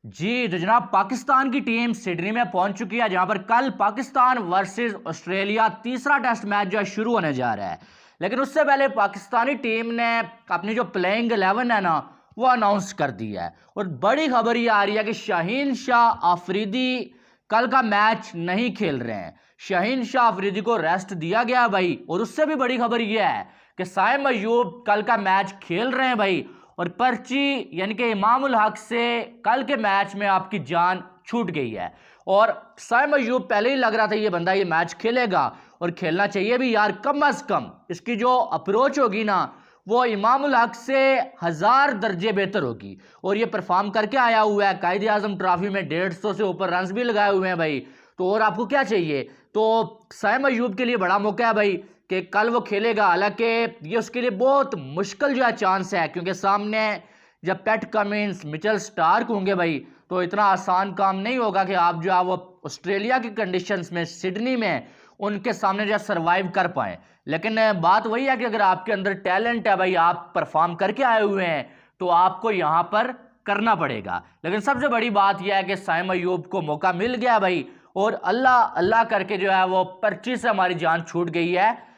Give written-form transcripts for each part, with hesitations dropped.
जी तो जनाब, पाकिस्तान की टीम सिडनी में पहुंच चुकी है, जहां पर कल पाकिस्तान वर्सेस ऑस्ट्रेलिया तीसरा टेस्ट मैच जो है शुरू होने जा रहा है। लेकिन उससे पहले पाकिस्तानी टीम ने अपनी जो प्लेइंग 11 है ना, वो अनाउंस कर दी है। और बड़ी खबर ये आ रही है कि शाहीन शाह अफरीदी कल का मैच नहीं खेल रहे हैं। शाहीन शाह अफरीदी को रेस्ट दिया गया भाई। और उससे भी बड़ी खबर यह है कि साइम अयूब कल का मैच खेल रहे हैं भाई। और पर्ची यानी कि इमाम उल हक से कल के मैच में आपकी जान छूट गई है। और साइम अयूब पहले ही लग रहा था ये बंदा ये मैच खेलेगा, और खेलना चाहिए भी यार। कम अज कम इसकी जो अप्रोच होगी ना, वो इमाम उल हक से 1000 दर्जे बेहतर होगी। और ये परफॉर्म करके आया हुआ है। कायदे आजम ट्रॉफी में 150 से ऊपर रन भी लगाए हुए हैं भाई। तो और आपको क्या चाहिए। तो साइम अयूब के लिए बड़ा मौका है भाई कि कल वो खेलेगा। हालांकि ये उसके लिए बहुत मुश्किल जो है चांस है, क्योंकि सामने जब पैट कमिंस मिचेल स्टार्क होंगे भाई, तो इतना आसान काम नहीं होगा कि आप जो है वो ऑस्ट्रेलिया की कंडीशंस में सिडनी में उनके सामने जो है सर्वाइव कर पाए। लेकिन बात वही है कि अगर आपके अंदर टैलेंट है भाई, आप परफॉर्म करके आए हुए हैं, तो आपको यहाँ पर करना पड़ेगा। लेकिन सबसे बड़ी बात यह है कि साइम अयूब को मौका मिल गया भाई। और अल्लाह अल्लाह करके जो है वो पर्ची से हमारी जान छूट गई है,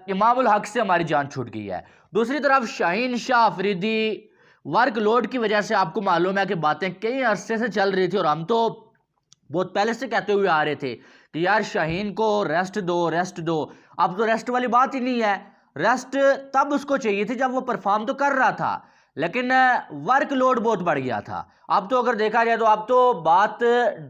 इमाम उल हक से हमारी जान छूट गई है। दूसरी तरफ शाहीन शाह अफरीदी वर्कलोड की वजह से, आपको मालूम है कि बातें कई अरसे से चल रही थी, और हम तो बहुत पहले से कहते हुए आ रहे थे कि यार शाहीन को रेस्ट दो, रेस्ट दो। अब तो रेस्ट वाली बात ही नहीं है। रेस्ट तब उसको चाहिए थी जब वो परफॉर्म तो कर रहा था, लेकिन वर्कलोड बहुत बढ़ गया था। अब तो अगर देखा जाए तो अब तो बात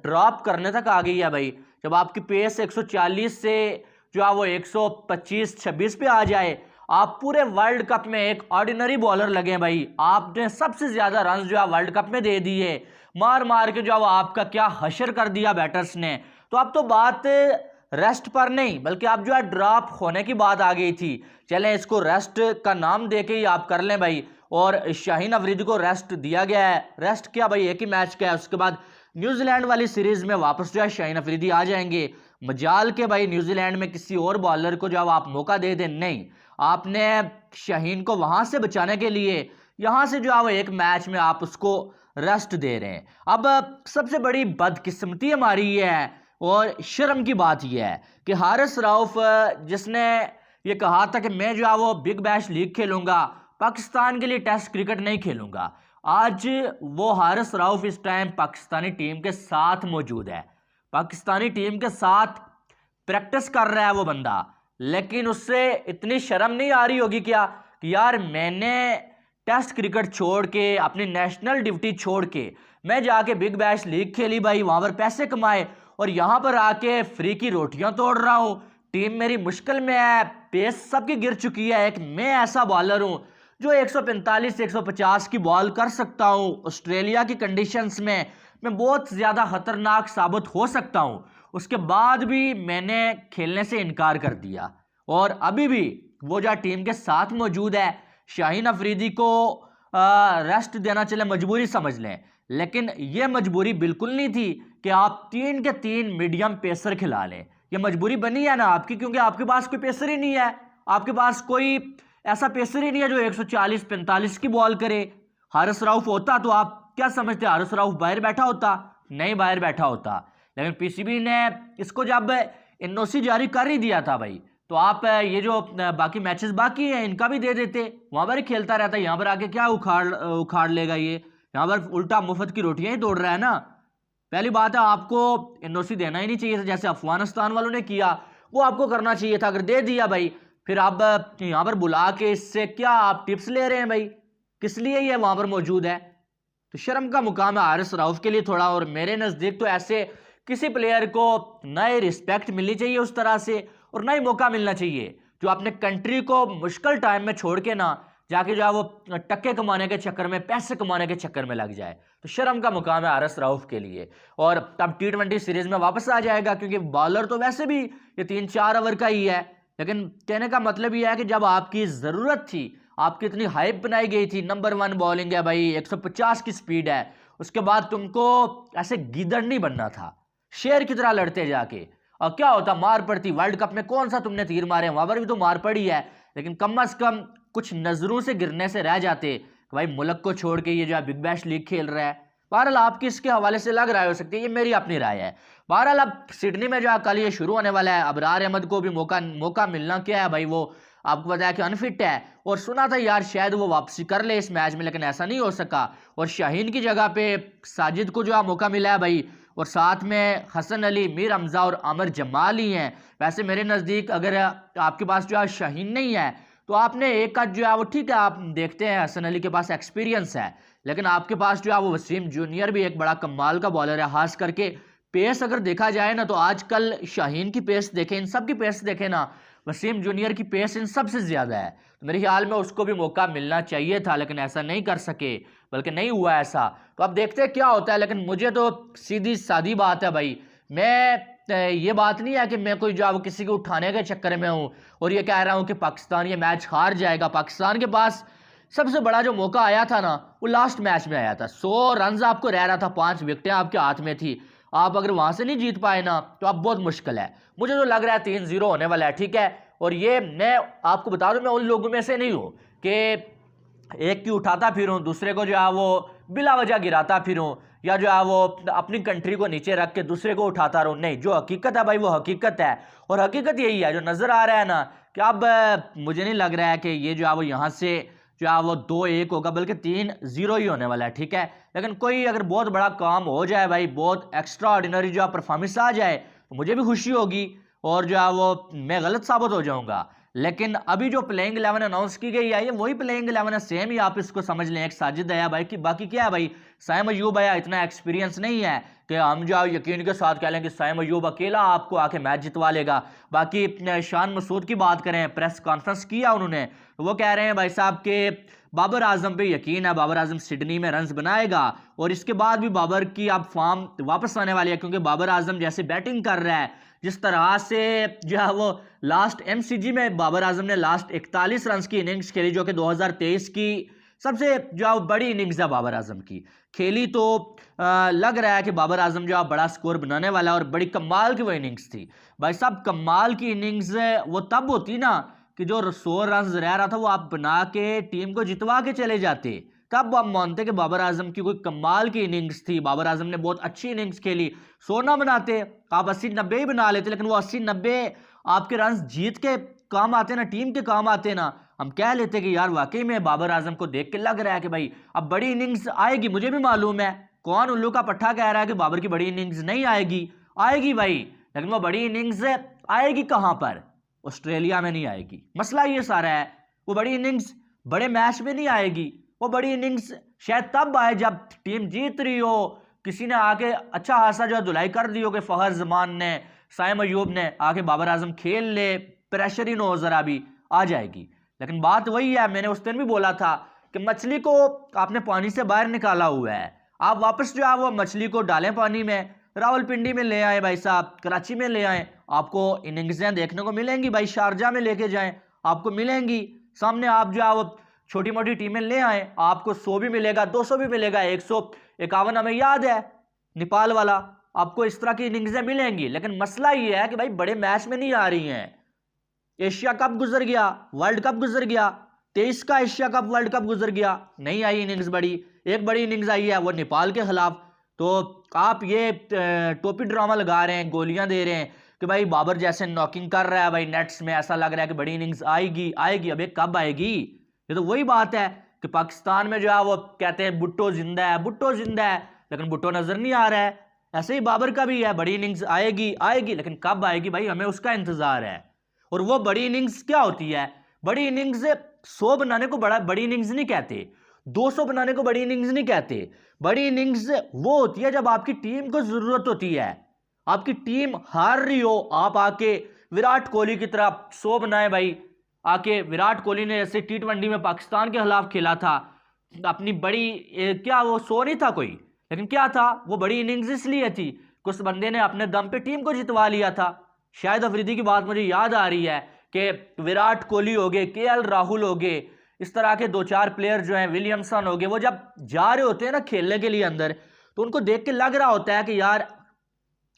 ड्रॉप करने तक आ गई है भाई। जब आपकी पेस 140 से जो है वो 125-26 पे आ जाए, आप पूरे वर्ल्ड कप में एक ऑर्डिनरी बॉलर लगे भाई। आपने सबसे ज्यादा रन जो है वर्ल्ड कप में दे दिए, मार मार के जो है वो आपका क्या हशर कर दिया बैटर्स ने। तो अब तो बात रेस्ट पर नहीं, बल्कि अब जो है ड्रॉप होने की बात आ गई थी। चलें इसको रेस्ट का नाम दे के ही आप कर लें भाई। और शाहीन अफरीदी को रेस्ट दिया गया है। रेस्ट क्या भाई, एक ही मैच का है। उसके बाद न्यूजीलैंड वाली सीरीज में वापस जो है शाहीन अफरीदी आ जाएंगे। मजाल के भाई न्यूजीलैंड में किसी और बॉलर को जब आप मौका दे दें, नहीं, आपने शाहीन को वहां से बचाने के लिए यहां से जो है वो एक मैच में आप उसको रेस्ट दे रहे हैं। अब सबसे बड़ी बदकिस्मती हमारी ये है और शर्म की बात यह है कि हारिस रऊफ, जिसने ये कहा था कि मैं जो है वो बिग बैश लीग खेलूंगा, पाकिस्तान के लिए टेस्ट क्रिकेट नहीं खेलूंगा, आज वो हारिस रऊफ इस टाइम पाकिस्तानी टीम के साथ मौजूद है। पाकिस्तानी टीम के साथ प्रैक्टिस कर रहा है वो बंदा। लेकिन उससे इतनी शर्म नहीं आ रही होगी क्या कि यार मैंने टेस्ट क्रिकेट छोड़ के, अपनी नेशनल ड्यूटी छोड़ के मैं जाके बिग बैश लीग खेली भाई, वहां पर पैसे कमाए, और यहां पर आके फ्री की रोटियां तोड़ रहा हूं। टीम मेरी मुश्किल में है, पेस सबकी गिर चुकी है, एक मैं ऐसा बॉलर हूं जो 145 150 की बॉल कर सकता हूं। ऑस्ट्रेलिया की कंडीशंस में मैं बहुत ज्यादा खतरनाक साबित हो सकता हूं। उसके बाद भी मैंने खेलने से इनकार कर दिया, और अभी भी वो जो टीम के साथ मौजूद है। शाहीन अफरीदी को रेस्ट देना चले मजबूरी समझ लें, लेकिन यह मजबूरी बिल्कुल नहीं थी कि आप 3 के 3 मीडियम पेसर खिला लें। यह मजबूरी बनी है ना आपकी, क्योंकि आपके पास कोई पेसर ही नहीं है। आपके पास कोई ऐसा पेसर ही नहीं है जो 140-45 की बॉल करे। हारिस रऊफ होता तो आप क्या समझते, हारिस रऊफ बाहर बैठा होता? नहीं बाहर बैठा होता। लेकिन पीसीबी ने इसको जब एनओसी जारी कर ही दिया था भाई, तो आप ये जो बाकी मैचेस बाकी हैं इनका भी दे देते, वहां पर ही खेलता रहता। यहाँ पर आके क्या उखाड़ उखाड़ लेगा ये, यहाँ पर उल्टा मुफ्त की रोटियां ही तोड़ रहा है ना। पहली बात है, आपको एनओसी देना ही नहीं चाहिए था, जैसे अफगानिस्तान वालों ने किया वो आपको करना चाहिए था। अगर दे दिया भाई, फिर आप यहाँ पर बुला के इससे क्या आप टिप्स ले रहे हैं भाई, किस लिए ये वहां पर मौजूद है? तो शर्म का मुकाम है हारिस रऊफ के लिए थोड़ा। और मेरे नजदीक तो ऐसे किसी प्लेयर को नए रिस्पेक्ट मिलनी चाहिए उस तरह से, और नई मौका मिलना चाहिए जो अपने कंट्री को मुश्किल टाइम में छोड़ के ना जाके जो है वो टक्के कमाने के चक्कर में, पैसे कमाने के चक्कर में लग जाए। तो शर्म का मुकाम है हारिस रऊफ के लिए। और तब T20 सीरीज में वापस आ जाएगा, क्योंकि बॉलर तो वैसे भी ये 3-4 ओवर का ही है। लेकिन कहने का मतलब यह है कि जब आपकी जरूरत थी, आपकी इतनी हाइप बनाई गई थी, नंबर 1 बॉलिंग है भाई, 150 की स्पीड है, उसके बाद तुमको ऐसे गीदड़ नहीं बनना था, शेर की तरह लड़ते जाके। और क्या होता, मार पड़ती। वर्ल्ड कप में कौन सा तुमने तीर मारे, वहां पर भी तो मार पड़ी है, लेकिन कम अज कम कुछ नजरों से गिरने से रह जाते। भाई मुल्क को छोड़ के ये जो है बिग बैश लीग खेल रहा है, बहरहाल आपकी इसके हवाले से लग रहा हो सकती है, ये मेरी अपनी राय है। बहरहाल अब सिडनी में जो है कल ये शुरू होने वाला है, अबरार अहमद को भी मौका मिलना क्या है भाई, वो आपको पता है कि अनफिट है, और सुना था यार शायद वो वापसी कर ले इस मैच में, लेकिन ऐसा नहीं हो सका। और शाहीन की जगह पे साजिद को जो है मौका मिला है भाई, और साथ में हसन अली, मीर हमजा और आमिर जमाल ही हैं। वैसे मेरे नज़दीक अगर आपके पास जो है शाहीन नहीं है तो आपने एक का जो है वो ठीक है, आप देखते हैं हसन अली के पास एक्सपीरियंस है, लेकिन आपके पास जो है वो वसीम जूनियर भी एक बड़ा कमाल का बॉलर है। खास करके पेस अगर देखा जाए ना, तो आजकल शाहीन की पेस देखें, इन सब की पेस देखें ना, वसीम जूनियर की पेस इन सबसे ज़्यादा है। तो मेरे ख्याल में उसको भी मौका मिलना चाहिए था, लेकिन ऐसा नहीं कर सके, बल्कि नहीं हुआ ऐसा। तो अब देखते हैं क्या होता है। लेकिन मुझे तो सीधी सादी बात है भाई, मैं ये बात नहीं है कि मैं कोई जो किसी को उठाने के चक्कर में हूँ और ये कह रहा हूँ कि पाकिस्तान ये मैच हार जाएगा। पाकिस्तान के पास सबसे बड़ा जो मौका आया था ना, वो लास्ट मैच में आया था। 100 रन आपको रह रहा था, 5 विकेटें आपके हाथ में थी, आप अगर वहां से नहीं जीत पाए ना तो अब बहुत मुश्किल है। मुझे तो लग रहा है 3-0 होने वाला है, ठीक है। और ये मैं आपको बता दूं, मैं उन लोगों में से नहीं हूं कि एक की उठाता फिरूं, दूसरे को जो है वो बिला वजह गिराता फिरूं, या जो है वो अपनी कंट्री को नीचे रख के दूसरे को उठाता रहूं। नहीं, जो हकीकत है भाई वो हकीकत है, और हकीकत यही है जो नज़र आ रहा है ना, कि अब मुझे नहीं लग रहा है कि ये जो है वो यहाँ से जो है वो 2-1 होगा, बल्कि 3-0 ही होने वाला है, ठीक है। लेकिन कोई अगर बहुत बड़ा काम हो जाए भाई, बहुत एक्स्ट्रा ऑर्डिनरी जो परफॉर्मेंस आ जाए, तो मुझे भी खुशी होगी, और जो है वो मैं गलत साबित हो जाऊंगा। लेकिन अभी जो प्लेइंग 11 अनाउंस की गई है, ये वही प्लेइंग 11 है, सेम ही आप इसको समझ लें। एक साजिद है भाई, कि बाकी क्या है भाई, साइम अयूब आया, इतना एक्सपीरियंस नहीं है कि हम जो यकीन के साथ कह लें कि साइम अयूब अकेला आपको आके मैच जितवा लेगा। बाकी शान मसूद की बात करें, प्रेस कॉन्फ्रेंस किया उन्होंने, वो कह रहे हैं भाई साहब के बाबर आजम पे यकीन है, बाबर आजम सिडनी में रन्स बनाएगा, और इसके बाद भी बाबर की अब फॉर्म वापस आने वाली है, क्योंकि बाबर आजम जैसे बैटिंग कर रहा है, जिस तरह से जो है वो लास्ट एमसीजी में बाबर आजम ने लास्ट 41 रन की इनिंग्स खेली, जो कि 2023 की सबसे जो है बड़ी इनिंग्स है बाबर आजम की खेली, तो लग रहा है कि बाबर आजम जो है बड़ा स्कोर बनाने वाला है, और बड़ी कमाल की वो इनिंग्स थी भाई साहब। कमाल की इनिंग्स वो तब होती ना कि जो 100 रन रह रहा था वो आप बना के टीम को जितवा के चले जाते, तब आप मानते कि बाबर आजम की कोई कमाल की इनिंग्स थी, बाबर आजम ने बहुत अच्छी इनिंग्स खेली। 100 ना बनाते, आप 80-90 ही बना लेते, लेकिन वो 80-90 आपके रन जीत के काम आते ना, टीम के काम आते ना, हम कह लेते कि यार वाकई में बाबर आजम को देख के लग रहा है कि भाई अब बड़ी इनिंग्स आएगी। मुझे भी मालूम है, कौन उल्लू का पट्टा कह रहा है कि बाबर की बड़ी इनिंग्स नहीं आएगी, आएगी भाई, लेकिन वो बड़ी इनिंग्स आएगी कहां पर, ऑस्ट्रेलिया में नहीं आएगी। मसला ये सारा है, वो बड़ी इनिंग्स बड़े मैच में नहीं आएगी, वो बड़ी इनिंग्स शायद तब आए जब टीम जीत रही हो, किसी ने आके अच्छा खासा जो है धुलाई कर दी हो, कि फखर जमान ने, साइम अयूब ने आके बाबर आजम खेल ले, प्रेशर ही न हो जरा भी, आ जाएगी। लेकिन बात वही है, मैंने उस दिन भी बोला था कि मछली को आपने पानी से बाहर निकाला हुआ है, आप वापस जो है वो मछली को डालें पानी में, रावलपिंडी में ले आए भाई साहब, कराची में ले आए, आपको इनिंग्सें देखने को मिलेंगी भाई, शारजा में लेके जाएं आपको मिलेंगी सामने, आप जो है वो छोटी मोटी टीमें ले आए, आपको 100 भी मिलेगा, 200 भी मिलेगा, 151 हमें याद है नेपाल वाला, आपको इस तरह की इनिंग्सें मिलेंगी। लेकिन मसला ये है कि भाई बड़े मैच में नहीं आ रही हैं। एशिया कप गुजर गया, वर्ल्ड कप गुजर गया, 23 का एशिया कप वर्ल्ड कप गुजर गया, नहीं आई इनिंग्स बड़ी, एक बड़ी इनिंग्स आई है वो नेपाल के खिलाफ। तो आप ये टोपी ड्रामा लगा रहे हैं, गोलियां दे रहे हैं कि भाई बाबर जैसे नॉकिंग कर रहा है भाई नेट्स में, ऐसा लग रहा है कि बड़ी इनिंग्स आएगी आएगी, अब कब आएगी? ये तो वही बात है कि पाकिस्तान में जो है वो कहते हैं भुट्टो जिंदा है, भुट्टो जिंदा है, लेकिन भुट्टो नजर नहीं आ रहा है। ऐसे ही बाबर का भी है, बड़ी इनिंग्स आएगी आएगी, लेकिन कब आएगी भाई, हमें उसका इंतजार है। और वो बड़ी इनिंग्स क्या होती है? बड़ी इनिंग्स 100 बनाने को बड़ी इनिंग्स नहीं कहते, 200 बनाने को बड़ी इनिंग्स नहीं कहते। बड़ी इनिंग्स वो होती है जब आपकी टीम को जरूरत होती है, आपकी टीम हार रही हो, आप आके विराट कोहली की तरह 100 बनाए भाई। आके विराट कोहली ने जैसे T20 में पाकिस्तान के खिलाफ खेला था, अपनी बड़ी क्या वो 100 नहीं था कोई, लेकिन क्या था वो बड़ी इनिंग्स इसलिए थी कि उस बंदे ने अपने दम पे टीम को जितवा लिया था। शाहिद अफरीदी की बात मुझे याद आ रही है कि विराट कोहली हो गए, KL राहुल हो गए, इस तरह के 2-4 प्लेयर जो हैं, विलियमसन हो गए, वो जब जा रहे होते हैं ना खेलने के लिए अंदर, तो उनको देख के लग रहा होता है कि यार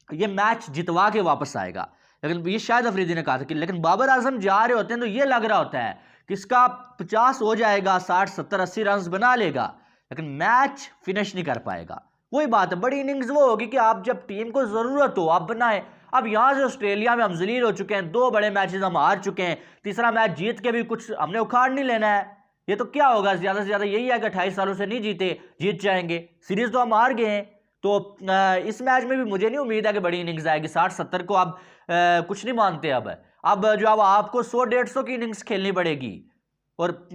ये मैच जितवा के वापस आएगा। लेकिन ये शाहिद अफरीदी ने कहा था कि लेकिन बाबर आजम जा रहे होते हैं तो ये लग रहा होता है कि इसका 50 हो जाएगा, 60, 70, 80 रन बना लेगा, लेकिन मैच फिनिश नहीं कर पाएगा। वही बात है, बड़ी इनिंग्स वो होगी कि आप जब टीम को जरूरत हो आप बनाए। अब यहां से ऑस्ट्रेलिया में हम जलील हो चुके हैं, 2 बड़े मैचेस हम हार चुके हैं, तीसरा मैच जीत के भी कुछ हमने उखाड़ नहीं लेना है। ये तो क्या होगा, ज्यादा से ज्यादा यही है कि 28 सालों से नहीं जीते, जीत जाएंगे। सीरीज तो हम हार गए हैं। तो इस मैच में भी मुझे नहीं उम्मीद है कि बड़ी इनिंग्स आएगी। 60-70 को आप कुछ नहीं मानते। अब जो अब आपको 100-150 की इनिंग्स खेलनी पड़ेगी, और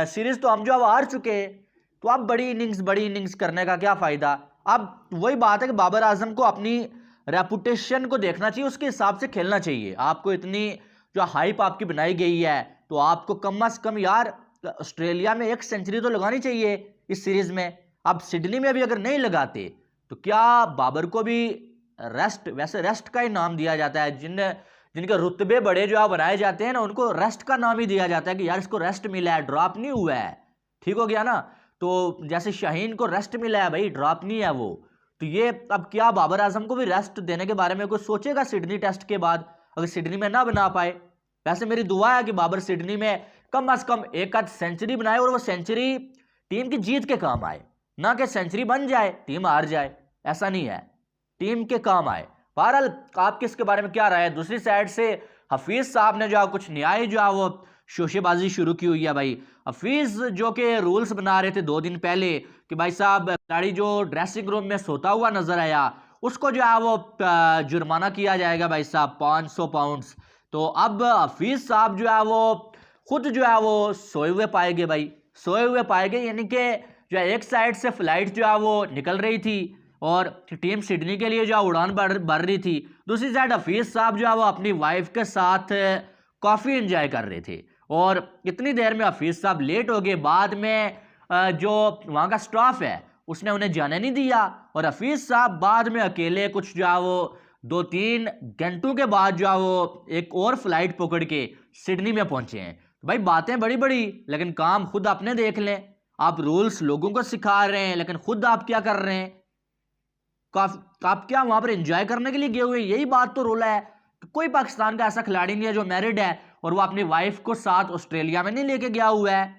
सीरीज तो हम जो अब हार चुके हैं। तो अब बड़ी इनिंग्स करने का क्या फायदा। अब वही बात है कि बाबर आजम को अपनी रेपुटेशन को देखना चाहिए, उसके हिसाब से खेलना चाहिए। आपको इतनी जो हाइप आपकी बनाई गई है, तो आपको कम से कम यार ऑस्ट्रेलिया में 1 सेंचुरी तो लगानी चाहिए इस सीरीज में। अब सिडनी में भी अगर नहीं लगाते तो क्या बाबर को भी रेस्ट, वैसे रेस्ट का ही नाम दिया जाता है, जिनके रुतबे बड़े जो बनाए जाते हैं ना, उनको रेस्ट का नाम ही दिया जाता है कि यार इसको रेस्ट मिला है, ड्रॉप नहीं हुआ है। ठीक हो गया ना। तो जैसे शाहीन को रेस्ट मिला है भाई, ड्रॉप नहीं है वो। तो ये अब क्या बाबर आजम को भी रेस्ट देने के बारे में कोई सोचेगा सिडनी टेस्ट के बाद, अगर सिडनी में ना बना पाए। वैसे मेरी दुआ है कि बाबर सिडनी में कम से कम 1 सेंचुरी बनाए, और वो सेंचुरी टीम की जीत के काम आए, ना कि सेंचुरी बन जाए टीम हार जाए। ऐसा नहीं है, टीम के काम आए। बहरहाल आपके इसके बारे में क्या राय है। दूसरी साइड से हफीज साहब ने जो कुछ न्याय जो है वो शोशेबाजी शुरू की हुई है भाई। हफीज जो कि रूल्स बना रहे थे 2 दिन पहले कि भाई साहब खिलाड़ी जो ड्रेसिंग रूम में सोता हुआ नजर आया उसको जो है वो जुर्माना किया जाएगा भाई साहब 500 पाउंड्स। तो अब हफीज साहब जो है वो खुद जो है वो सोए हुए पाएंगे भाई, सोए हुए पाएंगे। यानी कि जो है एक साइड से फ्लाइट जो है वो निकल रही थी और टीम सिडनी के लिए जो है उड़ान भर रही थी, दूसरी साइड हफीज साहब जो है वो अपनी वाइफ के साथ कॉफ़ी एंजॉय कर रहे थे। और इतनी देर में हफीज साहब लेट हो गए। बाद में जो वहाँ का स्टाफ है उसने उन्हें जाने नहीं दिया, और हफीज साहब बाद में अकेले कुछ जो है वो 2-3 घंटों के बाद जो है वो एक और फ्लाइट पकड़ के सिडनी में पहुंचे हैं। तो भाई बातें बड़ी बड़ी, लेकिन काम खुद अपने देख लें। आप रूल्स लोगों को सिखा रहे हैं, लेकिन खुद आप क्या कर रहे हैं, आप क्या वहां पर एंजॉय करने के लिए गए हुए हैं। यही बात तो रोला है। कोई पाकिस्तान का ऐसा खिलाड़ी नहीं है जो मैरिड है और वो अपनी वाइफ को साथ ऑस्ट्रेलिया में नहीं लेके गया हुआ है।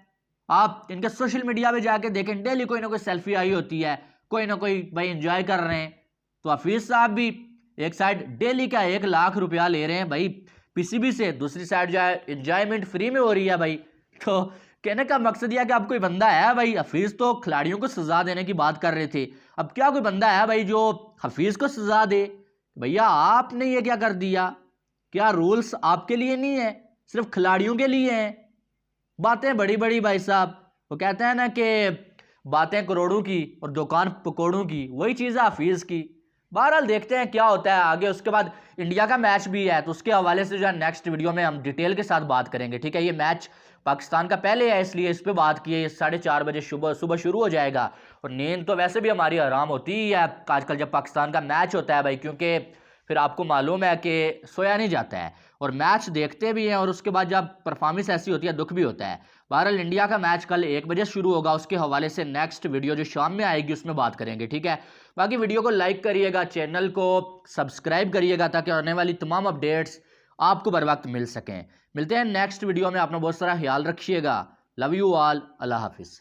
आप इनके सोशल मीडिया पे जाके देखें, डेली कोई ना कोई सेल्फी आई होती है, कोई ना कोई भाई एंजॉय कर रहे हैं। तो हफीज साहब भी एक साइड डेली का 1 लाख रुपया ले रहे हैं भाई पीसीबी से, दूसरी साइड जो है एंजॉयमेंट फ्री में हो रही है भाई। तो कहने का मकसद यह कि अब कोई बंदा है भाई, हफीज तो खिलाड़ियों को सजा देने की बात कर रहे थे, अब क्या कोई बंदा है भाई जो हफीज को सजा दे। भैया आपने ये क्या कर दिया, क्या रूल्स आपके लिए नहीं है, सिर्फ खिलाड़ियों के लिए हैं। बातें बड़ी बड़ी भाई साहब, वो कहते हैं ना कि बातें करोड़ों की और दुकान पकौड़ों की, वही चीज़ है हफीज की। बहरहाल देखते हैं क्या होता है आगे। उसके बाद इंडिया का मैच भी है, तो उसके हवाले से जो है नेक्स्ट वीडियो में हम डिटेल के साथ बात करेंगे। ठीक है, ये मैच पाकिस्तान का पहले है इसलिए इस पे बात की है। 4:30 बजे सुबह शुरू हो जाएगा, और नींद तो वैसे भी हमारी आराम होती ही है आजकल जब पाकिस्तान का मैच होता है भाई, क्योंकि फिर आपको मालूम है कि सोया नहीं जाता है और मैच देखते भी हैं, और उसके बाद जब परफॉर्मेंस ऐसी होती है दुख भी होता है। बहरहाल इंडिया का मैच कल 1 बजे शुरू होगा, उसके हवाले से नेक्स्ट वीडियो जो शाम में आएगी उसमें बात करेंगे। ठीक है, बाकी वीडियो को लाइक करिएगा, चैनल को सब्सक्राइब करिएगा ताकि आने वाली तमाम अपडेट्स आपको बर वक्त मिल सकें। मिलते हैं नेक्स्ट वीडियो में, अपना बहुत सारा ख्याल रखिएगा। लव यू ऑल, अल्लाह हाफिज़।